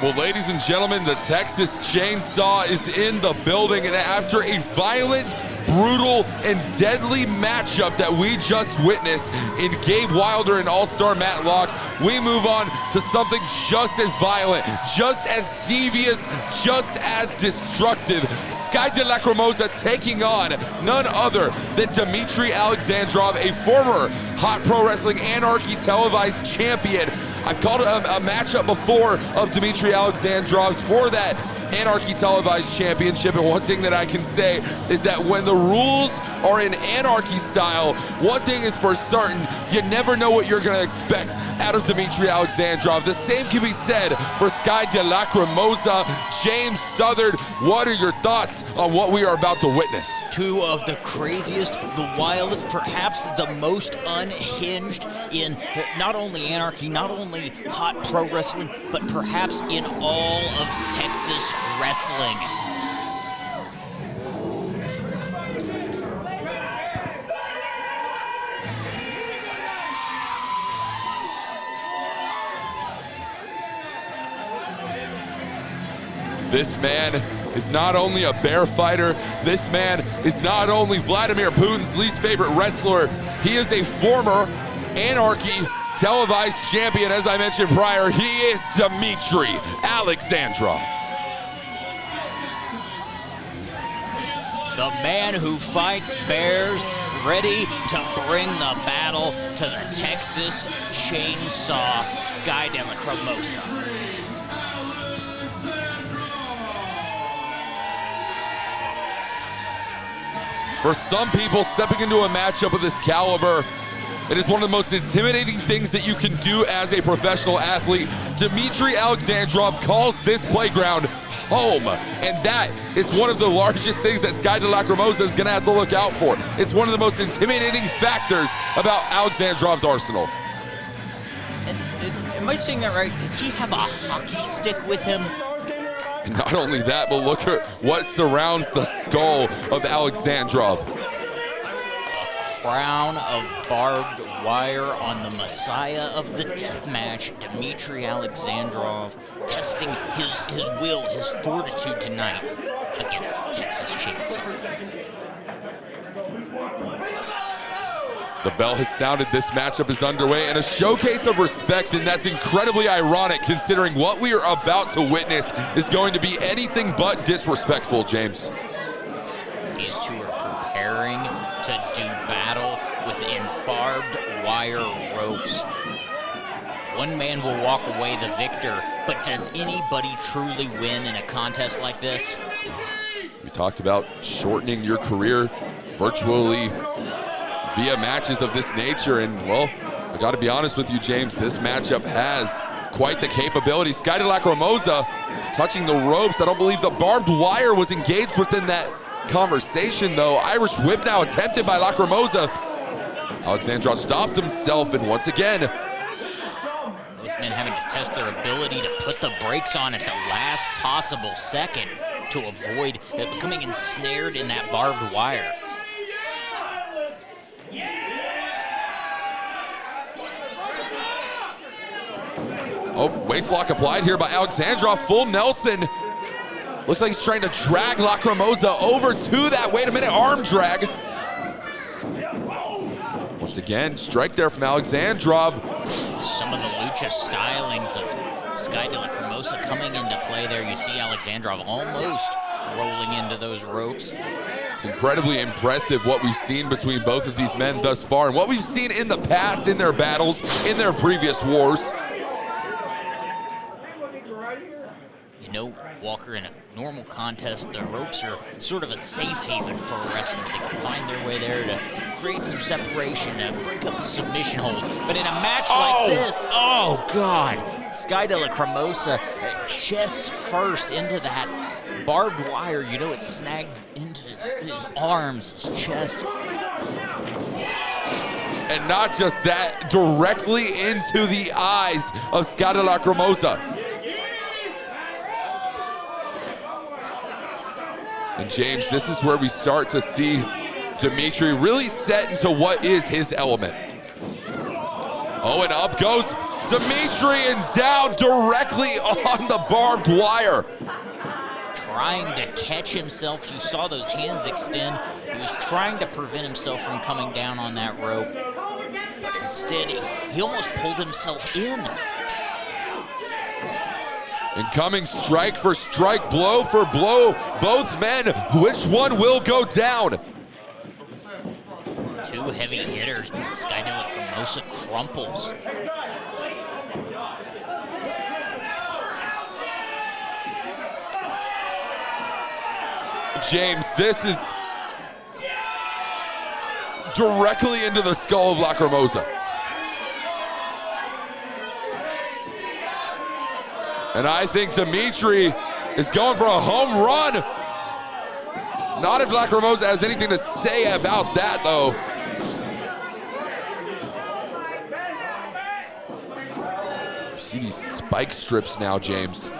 Well, ladies and gentlemen, the Texas Chainsaw is in the building, and after a violent, brutal, and deadly matchup that we just witnessed in Gabe Wilder and All-Star Matlock, we move on to something just as violent, just as devious, just as destructive. Sky de Lacrimosa taking on none other than Dimitri Alexandrov, a former HOT Pro Wrestling Anarchy televised champion. I've called a matchup before of Dimitri Alexandrov for that Anarchy televised championship, and one thing that I can say is that when the rules are in Anarchy style, one thing is for certain, you never know what you're gonna expect out of Dimitri Alexandrov. The same can be said for Sky de Lacrimosa. James Southard, what are your thoughts on what we are about to witness? Two of the craziest, the wildest, perhaps the most unhinged in not only Anarchy, not only HOT Pro Wrestling, but perhaps in all of Texas wrestling. This man is not only a bear fighter, this man is not only Vladimir Putin's least favorite wrestler, he is a former Anarchy televised champion. As I mentioned prior, he is Dimitri Alexandrov. The man who fights bears, ready to bring the battle to the Texas Chainsaw, Sky de Lacrimosa. For some people, stepping into a matchup of this caliber, it is one of the most intimidating things that you can do as a professional athlete. Dimitri Alexandrov calls this playground home, and that is one of the largest things that Sky de Lacrimosa is gonna have to look out for. It's one of the most intimidating factors about Alexandrov's arsenal. And am I saying that right? Does he have a hockey stick with him? And not only that, but look at what surrounds the skull of Alexandrov. A crown of barbed wire on the messiah of the deathmatch, Dimitri Alexandrov, testing his will, his fortitude tonight against the Texas Chainsaw. The bell has sounded, this matchup is underway, and a showcase of respect, and that's incredibly ironic considering what we are about to witness is going to be anything but disrespectful, James. These two are preparing to do battle within barbed wire ropes. One man will walk away the victor, but does anybody truly win in a contest like this? We talked about shortening your career virtually via matches of this nature, and well, I gotta be honest with you, James, this matchup has quite the capability. Sky de Lacrimosa is touching the ropes. I don't believe the barbed wire was engaged within that conversation, though. Irish whip now attempted by Lacrimosa. Alexandrov stopped himself, and once again, both men having to test their ability to put the brakes on at the last possible second to avoid becoming ensnared in that barbed wire. Oh, waist lock applied here by Alexandrov, full Nelson. Looks like he's trying to drag Lacrimosa over to that, wait a minute, arm drag. Once again, strike there from Alexandrov. Some of the lucha stylings of Sky de Lacrimosa coming into play there. You see Alexandrov almost rolling into those ropes. It's incredibly impressive what we've seen between both of these men thus far and what we've seen in the past in their battles, in their previous wars. You know, Walker, in a normal contest, the ropes are sort of a safe haven for a wrestler. They can find their way there to create some separation, to break up a submission hold. But in a match like this, oh God, Sky de Lacrimosa chest first into that barbed wire. You know, it's snagged into his arms, his chest. And not just that, directly into the eyes of Sky de Lacrimosa. And James, this is where we start to see Dimitri really set into what is his element. Oh, and up goes Dimitri and down directly on the barbed wire. Trying to catch himself. You saw those hands extend. He was trying to prevent himself from coming down on that rope. But instead, he almost pulled himself in. Incoming strike for strike, blow for blow. Both men, which one will go down? Two heavy hitters, but Lacrimosa crumples. James, this is directly into the skull of Lacrimosa. And I think Dimitri is going for a home run. Not if Lacrimosa has anything to say about that, though. You see these spike strips now, James.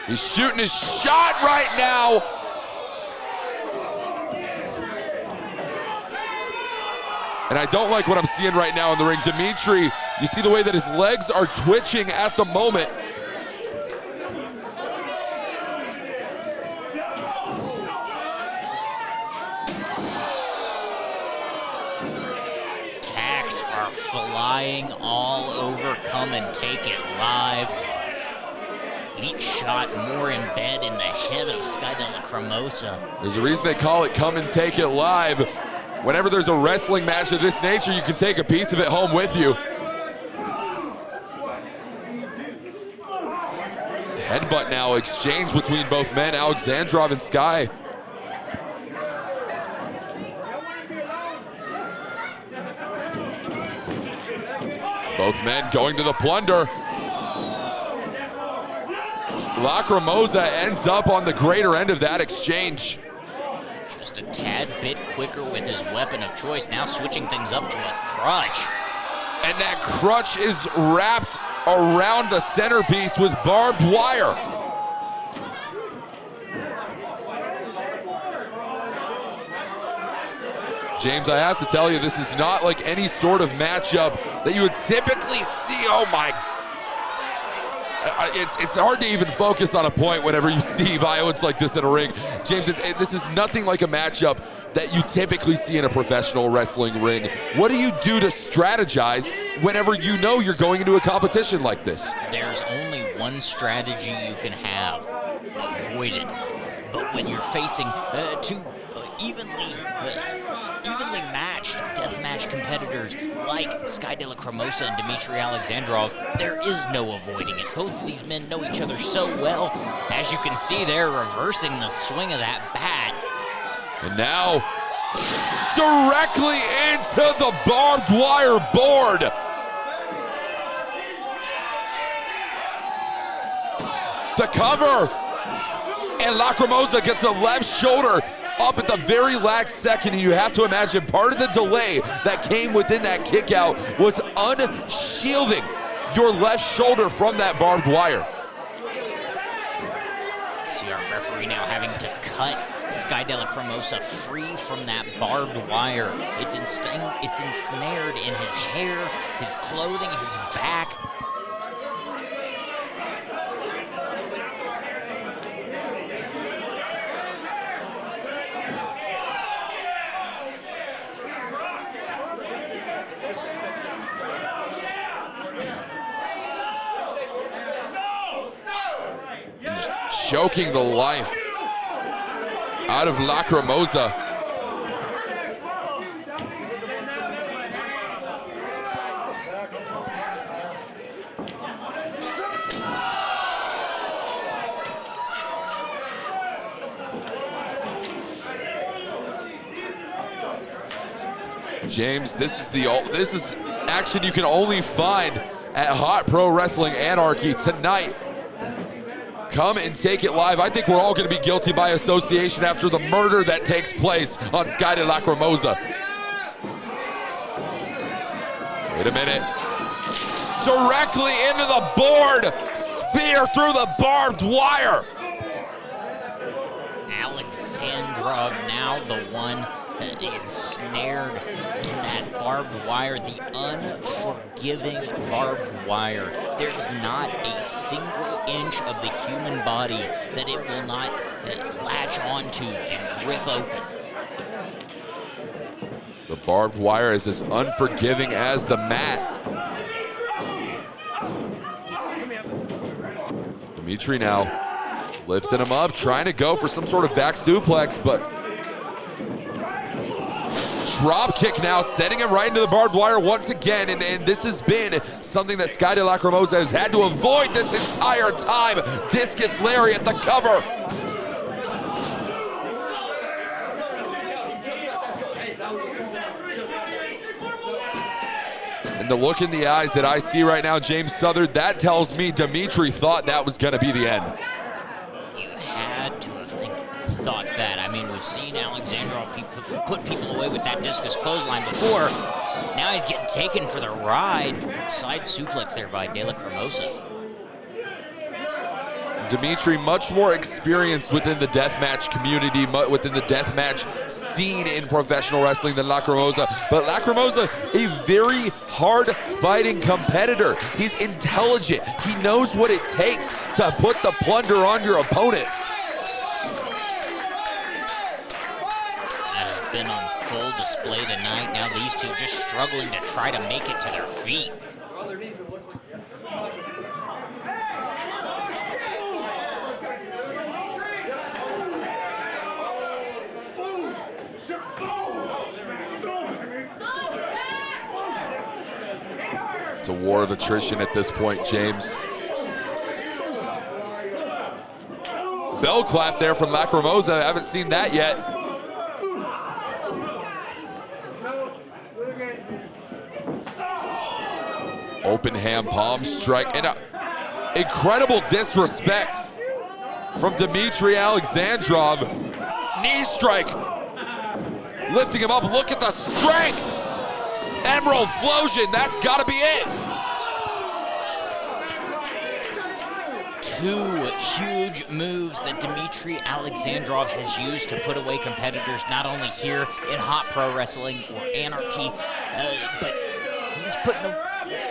He's shooting his shot right now. And I don't like what I'm seeing right now in the ring. Dimitri, you see the way that his legs are twitching at the moment. Attacks are flying all over. Come and take it live. Each shot more embed in the head of Lacrimosa. There's a reason they call it come and take it live. Whenever there's a wrestling match of this nature, you can take a piece of it home with you. Headbutt now exchanged between both men, Alexandrov and Sky. Both men going to the plunder. Lacrimosa ends up on the greater end of that exchange. Just a tad bit quicker with his weapon of choice, now switching things up to a crutch. And that crutch is wrapped around the centerpiece with barbed wire. James, I have to tell you, this is not like any sort of matchup that you would typically see. Oh my, it's hard to even focus on a point whenever you see violence like this in a ring. James, this is nothing like a matchup that you typically see in a professional wrestling ring. What do you do to strategize whenever you know you're going into a competition like this? There's only one strategy you can have: avoid it. But when you're facing two evenly matched deathmatch competitors like Lacrimosa and Dimitri Alexandrov, there is no avoiding it. Both of these men know each other so well. As you can see, they're reversing the swing of that bat. And now, directly into the barbed wire board. The cover, and Lacrimosa gets the left shoulder up at the very last second, and you have to imagine part of the delay that came within that kick out was unshielding your left shoulder from that barbed wire. See our referee now having to cut Lacrimosa free from that barbed wire. It's ensnared in his hair, his clothing, his back. Choking the life out of Lacrimosa. James, this is action you can only find at HOT Pro Wrestling Anarchy tonight. Come and take it live. I think we're all going to be guilty by association after the murder that takes place on Lacrimosa. Wait a minute. Directly into the board. Spear through the barbed wire. Alexandrov now the one ensnared in that barbed wire, the unforgiving barbed wire. There's not a single inch of the human body that it will not latch onto and rip open. The barbed wire is as unforgiving as the mat. Dimitri now lifting him up, trying to go for some sort of back suplex, but drop kick now, setting him right into the barbed wire once again, and this has been something that Sky de Lacrimosa has had to avoid this entire time. Discus lariat, the cover. And the look in the eyes that I see right now, James Southard, that tells me Dimitri thought that was gonna be the end. You had to have thought that. I mean, we've seen Alexandrov put people away with that discus clothesline before. Now he's getting taken for the ride. Side suplex there by De Lacrimosa. Dimitri, much more experienced within the deathmatch community, within the deathmatch scene in professional wrestling than Lacrimosa. But Lacrimosa, a very hard-fighting competitor. He's intelligent. He knows what it takes to put the plunder on your opponent. That has been on full display tonight. Now these two just struggling to try to make it to their feet. It's a war of attrition at this point, James. Bell clap there from Lacrimosa. I haven't seen that yet. Open hand palm strike and incredible disrespect from Dimitri Alexandrov. Knee strike, lifting him up. Look at the strength. Emerald Flosion, that's gotta be it. Two huge moves that Dimitri Alexandrov has used to put away competitors, not only here in Hot Pro Wrestling or Anarchy, but he's putting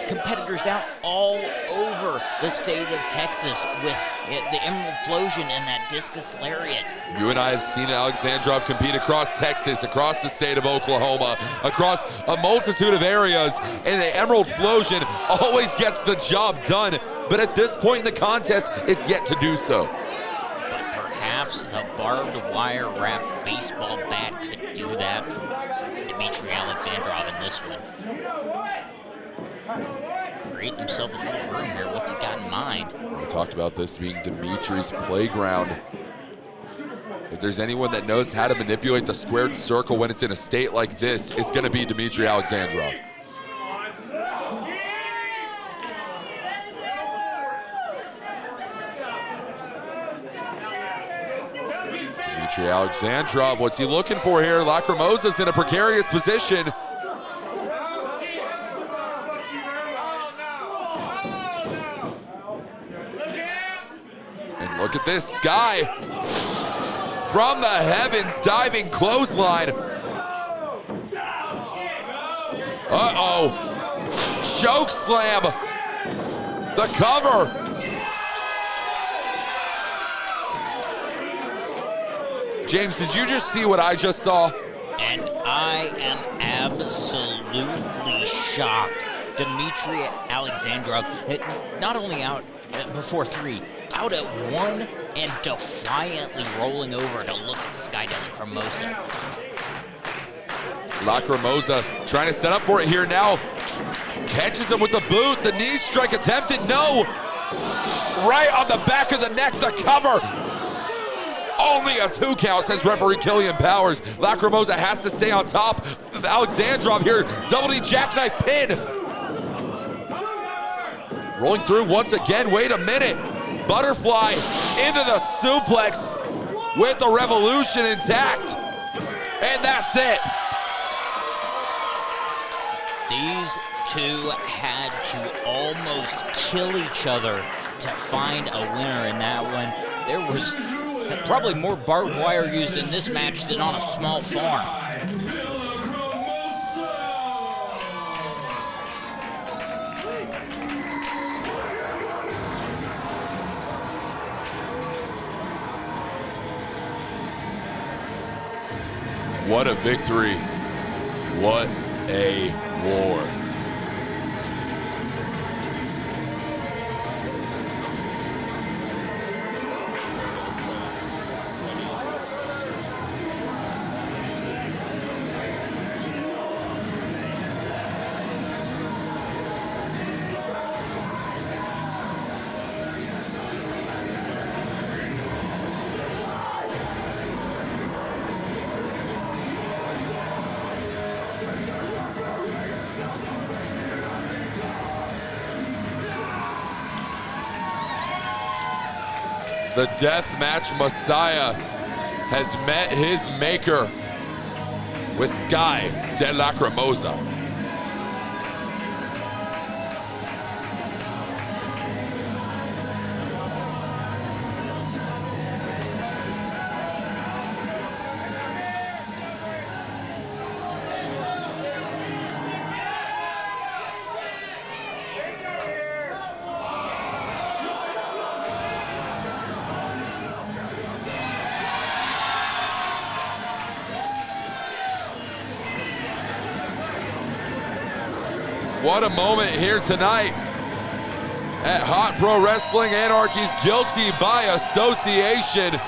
competitors down all over the state of Texas with the Emerald Flosion and that discus lariat. You and I have seen Alexandrov compete across Texas, across the state of Oklahoma, across a multitude of areas, and the Emerald Flosion always gets the job done. But at this point in the contest, it's yet to do so. But perhaps the barbed wire wrapped baseball bat could do that for Dimitri Alexandrov in this one. Create himself a little room here. What's he got in mind? We talked about this being Dimitri's playground. If there's anyone that knows how to manipulate the squared circle when it's in a state like this, it's going to be Dimitri Alexandrov. Dimitri Alexandrov, what's he looking for here? Lacrimosa's in a precarious position. And look at this, Sky from the heavens, diving clothesline. Uh-oh, choke slam, the cover. James, did you just see what I just saw? And I am absolutely shocked. Dimitri Alexandrov, not only out before three, out at one and defiantly rolling over to look at Sky de Lacrimosa. Lacrimosa trying to set up for it here now. Catches him with the boot, the knee strike attempted, no. Right on the back of the neck, the cover. Only a 2 count, says referee Killian Powers. Lacrimosa has to stay on top of Alexandrov here. Double knee jackknife pin. Rolling through once again, wait a minute. Butterfly into the suplex with the revolution intact. And that's it. These two had to almost kill each other to find a winner in that one. There was probably more barbed wire used in this match than on a small farm. What a victory. What a war. The Deathmatch Messiah has met his maker with Sky de Lacrimosa. What a moment here tonight at HOT Pro Wrestling Anarchy's Guilty by Association.